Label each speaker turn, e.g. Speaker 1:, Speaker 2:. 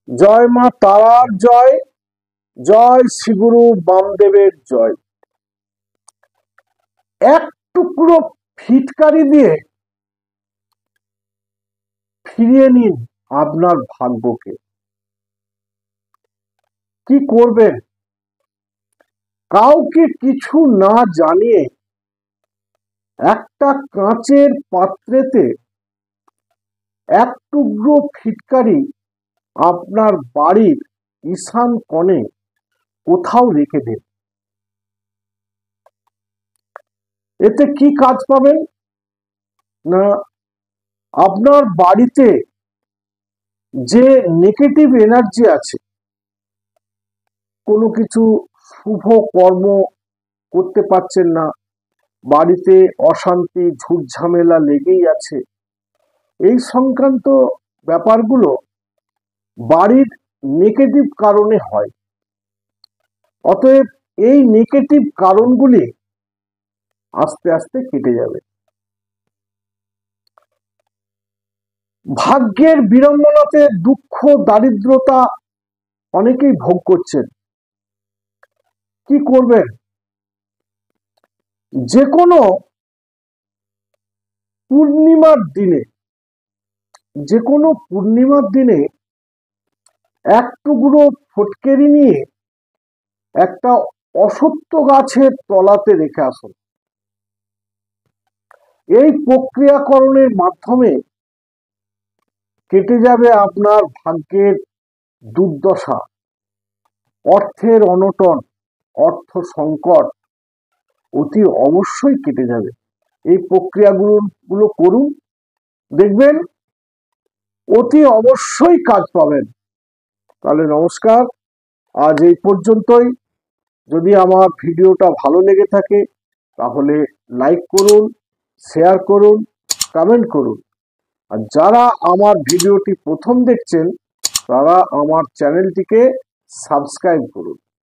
Speaker 1: জয় মা তারার জয়, জয় শ্রীগুরু বামদেবের জয়। এক টুকরো ফিটকারি দিয়ে ফিরিয়ে নিন আপনার ভাগ্যকে। কি করবেন? কাউকে কিছু না জানিয়ে একটা কাঁচের পাত্রেতে এক টুকরো ফিটকারি আপনার বাড়ির ঈশান কোণে কোথাও রেখে দিন। এতে কি কাজ পাবেন না, আপনার বাড়িতে যে নেগেটিভ এনার্জি আছে, কোনো কিছু শুভ কর্ম করতে পারছেন না, বাড়িতে অশান্তি ঝুটঝামেলা লেগেই আছে, এই সংক্রান্ত ব্যাপারগুলো বাড়ির নেগেটিভ কারণে হয়। অতএব এই নেগেটিভ কারণগুলি আস্তে আস্তে কেটে যাবে। ভাগ্যের বিড়ম্বনাতে দুঃখ দারিদ্রতা অনেকেই ভোগ করছেন। কি করবেন? যে কোনো পূর্ণিমার দিনে এক টুকরো ফটকেরি নিয়ে একটা অসত্য গাছের তলাতে রেখে আসুন। এই প্রক্রিয়াকরণের মাধ্যমে কেটে যাবে আপনার ভাগ্যের দুর্দশা, অর্থের অনটন, অর্থ সংকট অতি অবশ্যই কেটে যাবে। এই প্রক্রিয়াগুলো করুন, দেখবেন অতি অবশ্যই কাজ পাবেন। তাহলে নমস্কার, আজ এই পর্যন্তই। যদি আমার ভিডিওটা ভালো লেগে থাকে তাহলে লাইক করুন, শেয়ার করুন, কমেন্ট করুন। আর যারা আমার ভিডিওটি প্রথম দেখছেন তারা আমার চ্যানেলটিকে সাবস্ক্রাইব করুন।